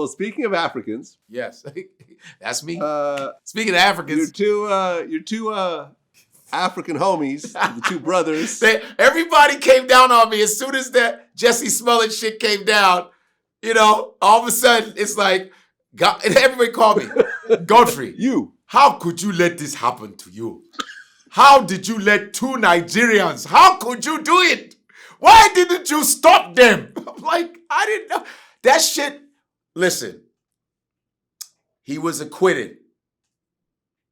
Well, speaking of Africans. Yes, that's me. Speaking of Africans. Your two African homies, the two brothers. Everybody came down on me as soon as that Jussie Smollett shit came down. You know, all of a sudden, it's like, God, and everybody called me, Godfrey, how could you let this happen to you? How did you let two Nigerians, how could you do it? Why didn't you stop them? I'm like, I didn't know. That shit, listen, he was acquitted,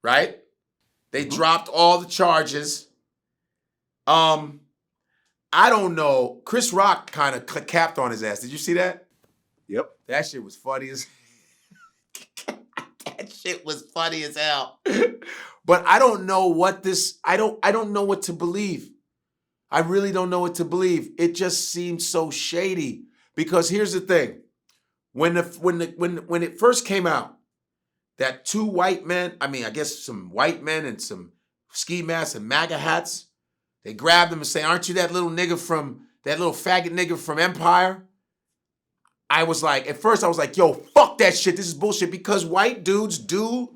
right? They dropped all the charges. I don't know. Chris Rock kind of capped on his ass. Did you see that? Yep. That shit was funny as that shit was funny as hell. But I don't know what this, I don't know what to believe. I really don't know what to believe. It just seems so shady. Because here's the thing. When it first came out, that two white men, I mean, I guess some white men and some ski masks and MAGA hats, they grabbed them and say, aren't you that little faggot nigga from Empire? I was like, at first I was like, yo, fuck that shit. This is bullshit because white dudes do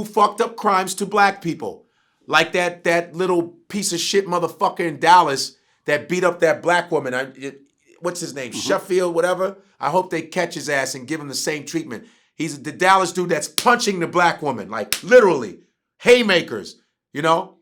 fucked up crimes to black people. Like that little piece of shit motherfucker in Dallas that beat up that black woman. What's his name? Sheffield, whatever. I hope they catch his ass and give him the same treatment. He's the Dallas dude that's punching the black woman, like literally haymakers. You know,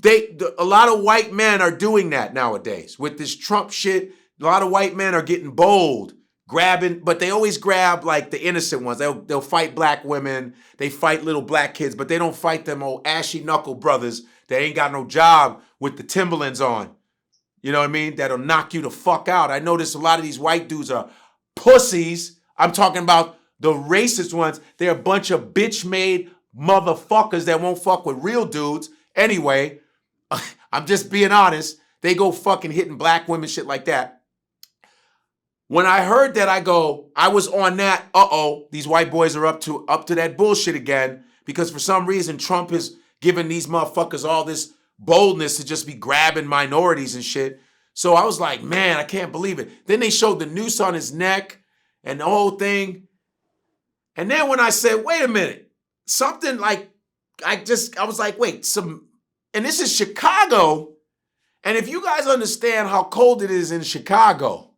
a lot of white men are doing that nowadays with this Trump shit. A lot of white men are getting bold, grabbing, but they always grab like the innocent ones. They'll fight black women, they fight little black kids, but they don't fight them old ashy knuckle brothers that ain't got no job with the Timberlands on. You know what I mean? That'll knock you the fuck out. I notice a lot of these white dudes are pussies. I'm talking about the racist ones. They're a bunch of bitch-made motherfuckers that won't fuck with real dudes. Anyway, I'm just being honest. They go fucking hitting black women, shit like that. When I heard that, I was on that, these white boys are up to that bullshit again, because for some reason Trump has given these motherfuckers all this boldness to just be grabbing minorities and shit. So I was like, man, I can't believe it. Then they showed the noose on his neck and the whole thing. And then when I said, wait a minute, something like, I was like, wait, and this is Chicago. And if you guys understand how cold it is in Chicago,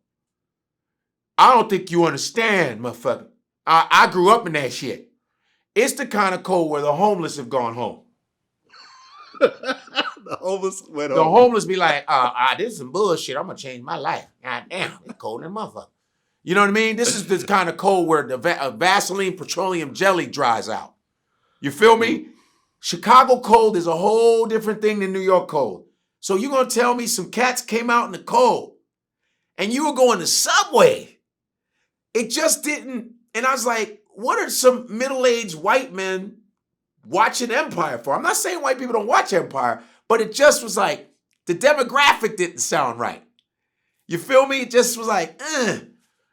I don't think you understand, motherfucker. I grew up in that shit. It's the kind of cold where the homeless have gone home. The homeless went home. The homeless be like, this is some bullshit. I'm going to change my life. God damn, it's cold in motherfucker. You know what I mean? This is the kind of cold where the Vaseline petroleum jelly dries out. You feel me? Chicago cold is a whole different thing than New York cold. So you're going to tell me some cats came out in the cold and you were going to Subway. It just didn't. And I was like, what are some middle-aged white men watching Empire for? I'm not saying white people don't watch Empire, but it just was like, the demographic didn't sound right. You feel me? It just was like,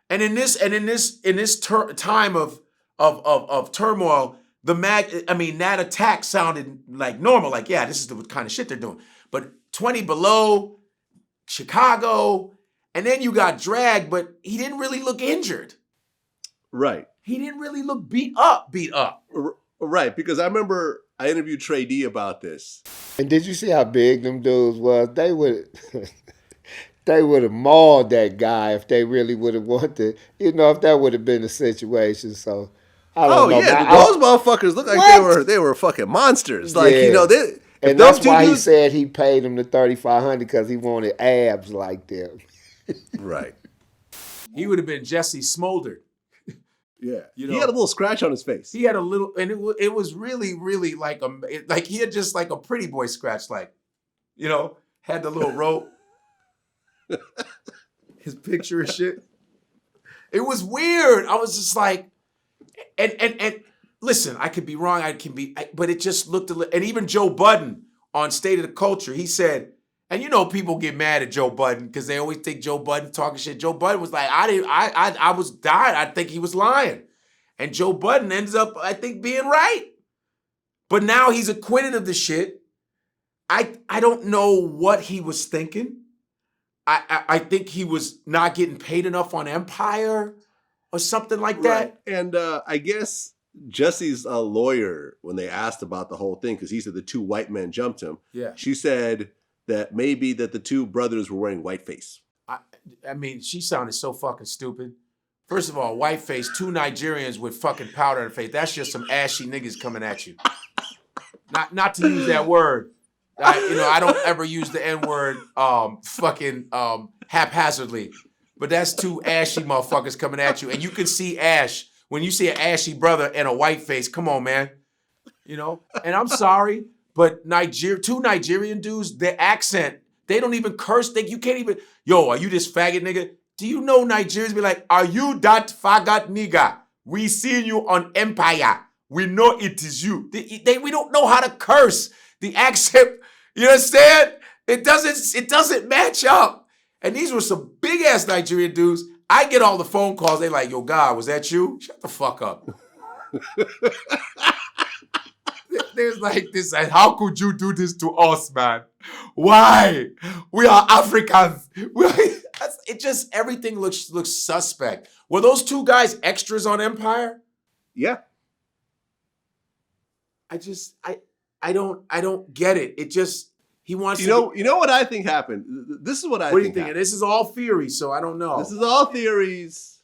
And in this time of turmoil, that attack sounded like normal. Like, yeah, this is the kind of shit they're doing. But 20 below, Chicago, and then you got dragged, but he didn't really look injured. Right. He didn't really look beat up. Right, because I remember I interviewed Trey D about this. And did you see how big them dudes was? They would have mauled that guy if they really would have wanted to, if that would have been the situation. So I don't know. Yeah, those motherfuckers look like they were fucking monsters. Like, and that's why he said he paid them the $3,500 because he wanted abs like them. Right. He would have been Jussie Smollett. Yeah, he had a little scratch on his face. He had a little, and it was really, really like he had just like a pretty boy scratch, like, had the little rope, his picture and shit. It was weird. I was just like, and listen, I could be wrong. But it just looked a little. And even Joe Budden on State of the Culture, he said, and people get mad at Joe Budden because they always think Joe Budden talking shit. Joe Budden was like, I was dying. I think he was lying. And Joe Budden ends up, I think, being right. But now he's acquitted of the shit. I don't know what he was thinking. I think he was not getting paid enough on Empire, or something like that. Right. And I guess Jussie's lawyer, when they asked about the whole thing, because he said the two white men jumped him, Yeah. she said that maybe that the two brothers were wearing whiteface. I mean, she sounded so fucking stupid. First of all, whiteface, two Nigerians with fucking powder in their face. That's just some ashy niggas coming at you. Not to use that word. I don't ever use the N-word haphazardly. But that's two ashy motherfuckers coming at you. And you can see ash. When you see an ashy brother and a white face, come on, man. And I'm sorry, but two Nigerian dudes, their accent, they don't even curse. You can't even, yo, are you this faggot nigga? Do you know Nigerians be like, are you that faggot nigga? We seen you on Empire. We know it is you. We don't know how to curse. The accent, you understand? It doesn't match up. And these were some big ass Nigerian dudes. I get all the phone calls. They like, yo, God, was that you? Shut the fuck up. There's like this, like, how could you do this to us, man? Why? We are Africans. Everything looks suspect. Were those two guys extras on Empire? Yeah. I don't get it. It just, he wants you know what I think happened? This is what I think. What do you think? And this is all theory, so I don't know. This is all theories.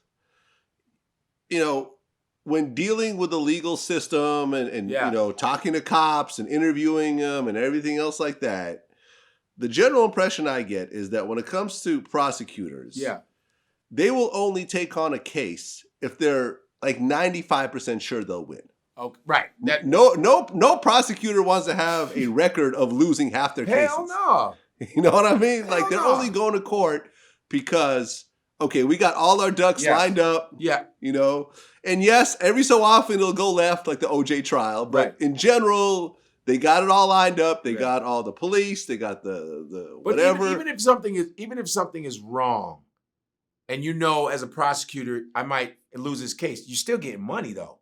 When dealing with the legal system and talking to cops and interviewing them and everything else like that, the general impression I get is that when it comes to prosecutors, they will only take on a case if they're like 95% sure they'll win. Okay, right. No prosecutor wants to have a record of losing half their cases. Hell no. You know what I mean? Hell They're no. only going to court because, okay, we got all our ducks lined up. Yeah. And yes, every so often it'll go left, like the OJ trial. But in general, they got it all lined up. They got all the police. They got the whatever. But even if something is wrong, and as a prosecutor, I might lose this case, you're still getting money though.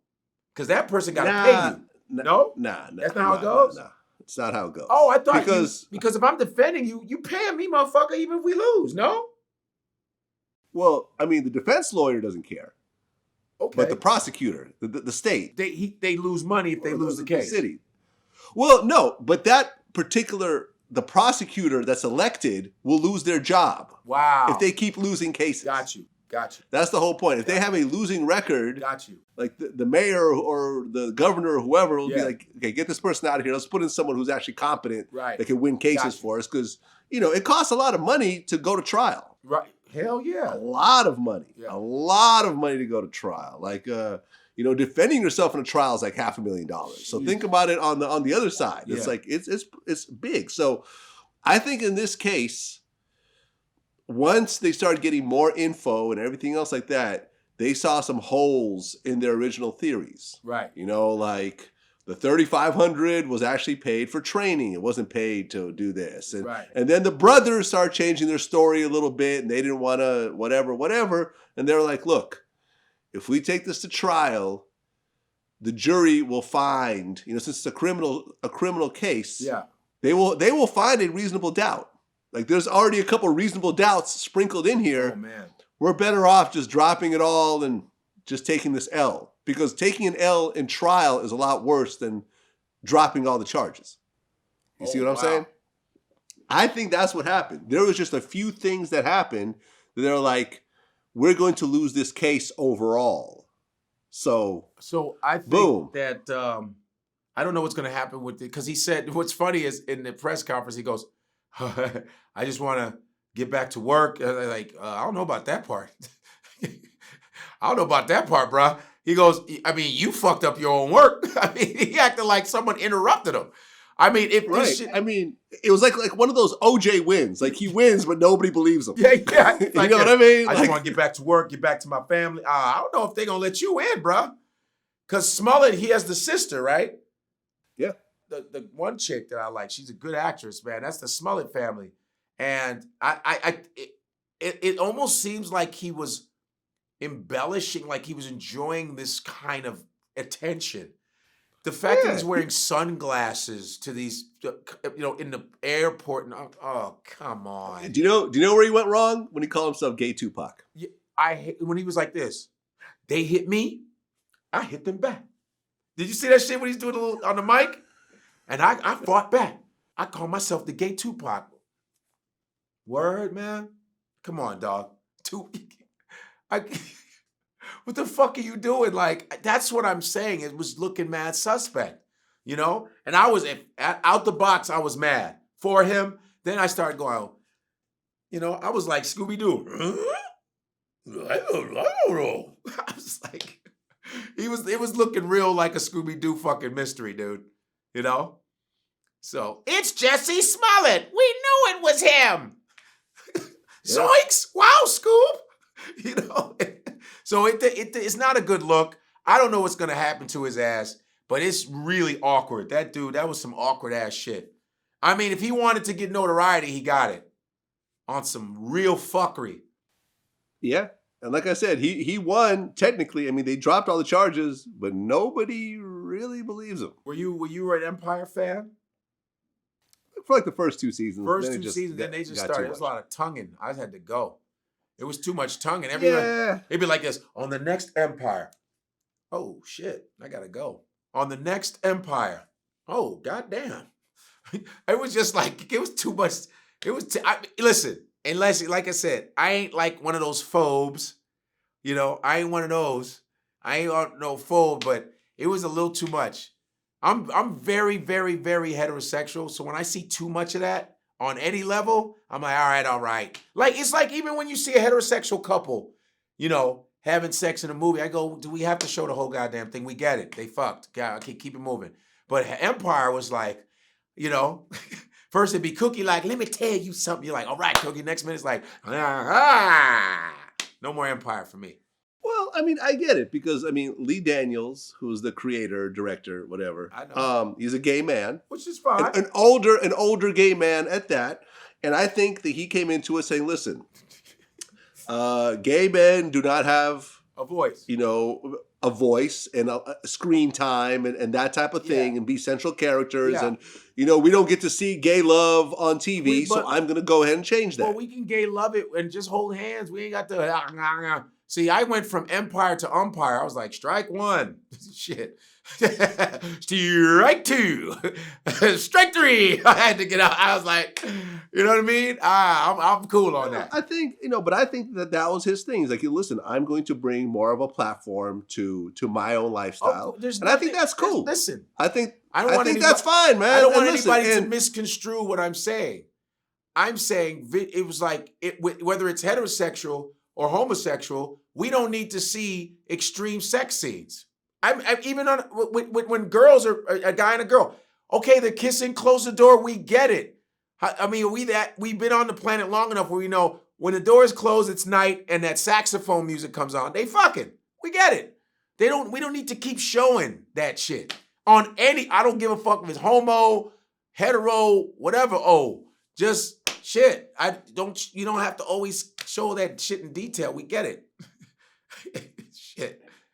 Because that person got to pay you. No? Nah. That's not how it goes? Nah. It's not how it goes. Oh, I thought because if I'm defending you, you paying me, motherfucker, even if we lose, no? Well, I mean, the defense lawyer doesn't care. Okay. But the prosecutor, the state. They lose money if they lose the case. The city. Well, no, but the prosecutor that's elected will lose their job. Wow. If they keep losing cases. Got you. That's the whole point. If they have a losing record, like the mayor or the governor or whoever will be like, okay, get this person out of here. Let's put in someone who's actually competent that can win cases for us. Because, it costs a lot of money to go to trial. Right. Hell yeah. A lot of money. Yeah. A lot of money to go to trial. Like, defending yourself in a trial is like $500,000. So think about it on the other side. Yeah. It's like, it's big. So I think in this case, once they started getting more info and everything else like that, they saw some holes in their original theories. Right. Like the $3,500 was actually paid for training. It wasn't paid to do this. And then the brothers started changing their story a little bit and they didn't want to whatever. And they're like, look, if we take this to trial, the jury will find, since it's a criminal case, they will find a reasonable doubt. Like there's already a couple of reasonable doubts sprinkled in here. Oh, man. We're better off just dropping it all and just taking this L. Because taking an L in trial is a lot worse than dropping all the charges. You see what I'm saying? I think that's what happened. There was just a few things that happened that they're like, we're going to lose this case overall. So I think that I don't know what's going to happen with it. Because he said, what's funny is in the press conference, he goes, I just want to get back to work. I don't know about that part. I don't know about that part, bro. He goes, I mean, you fucked up your own work. I mean, he acted like someone interrupted him. I mean, this shit... I mean, it was like one of those OJ wins. Like he wins, but nobody believes him. Yeah. You know what I mean? I just want to get back to work, get back to my family. I don't know if they're going to let you in, bro. Because Smollett, he has the sister, right? Yeah. The one chick that I like, she's a good actress, man. That's the Smollett family. And it almost seems like he was embellishing, like he was enjoying this kind of attention. The fact that he's wearing sunglasses to these, in the airport. And, oh, come on. Do you know where he went wrong? When he called himself Gay Tupac. When he was like this. They hit me, I hit them back. Did you see that shit when he's doing a little on the mic? And I fought back. I call myself the gay Tupac. Word, man. Come on, dog. What the fuck are you doing? Like, that's what I'm saying. It was looking mad suspect, you know? And I was, out the box, I was mad for him. Then I started going, you know, I was like Scooby Doo. I don't know. I was like, it was looking real like a Scooby Doo fucking mystery, dude. You know? So, it's Jussie Smollett. We knew it was him. Zoinks! Wow, Scoob! You know? So it's not a good look. I don't know what's going to happen to his ass, but it's really awkward. That dude, that was some awkward ass shit. I mean, if he wanted to get notoriety, he got it. On some real fuckery. Yeah. And like I said, he won technically. I mean, they dropped all the charges, but nobody really believes him. Were you an Empire fan? For like the first 2 seasons. Then they just started. There was a lot of tonguing. I had to go. It was too much tonguing. Everyone, it'd be like this. On the next Empire. Oh, shit. I got to go. On the next Empire. Oh, goddamn. It was just like, it was too much. It was, listen, unless, like I said, I ain't like one of those phobes. You know, I ain't one of those. I ain't no phobe, but it was a little too much. I'm very, very, very heterosexual. So when I see too much of that on any level, I'm like, all right. Like, it's like even when you see a heterosexual couple, you know, having sex in a movie, I go, do we have to show the whole goddamn thing? We get it. They fucked. God, okay, keep it moving. But Empire was like, you know, first it'd be Cookie like, let me tell you something. You're like, all right, Cookie. Next minute it's like, no more Empire for me. Well, I mean, I get it because, I mean, Lee Daniels, who's the creator, director, whatever, I know. He's a gay man. Which is fine. An older gay man at that. And I think that he came into it saying, listen, gay men do not have a voice, you know, a voice and a screen time and that type of thing and be central characters. Yeah. And, you know, we don't get to see gay love on TV, so I'm going to go ahead and change that. Well, we can gay love it and just hold hands. We ain't got to... See, I went from Empire to Umpire. I was like, strike one. Shit. Strike two. Strike three. I had to get out. I was like, you know what I mean? I'm cool on that. I think, you know, but I think that was his thing. He's like, listen, I'm going to bring more of a platform to my own lifestyle. And I think that's cool. Listen. I think that's fine, man. I don't want anybody to misconstrue what I'm saying. I'm saying it was like, whether it's heterosexual or homosexual, we don't need to see extreme sex scenes. I'm even on when girls are a guy and a girl. Okay, they're kissing, close the door. We get it. I mean, we've been on the planet long enough where we know when the door is closed, it's night, and that saxophone music comes on. They fucking. We get it. We don't need to keep showing that shit on any. I don't give a fuck if it's homo, hetero, whatever. Oh, just shit. You don't have to always show that shit in detail. We get it.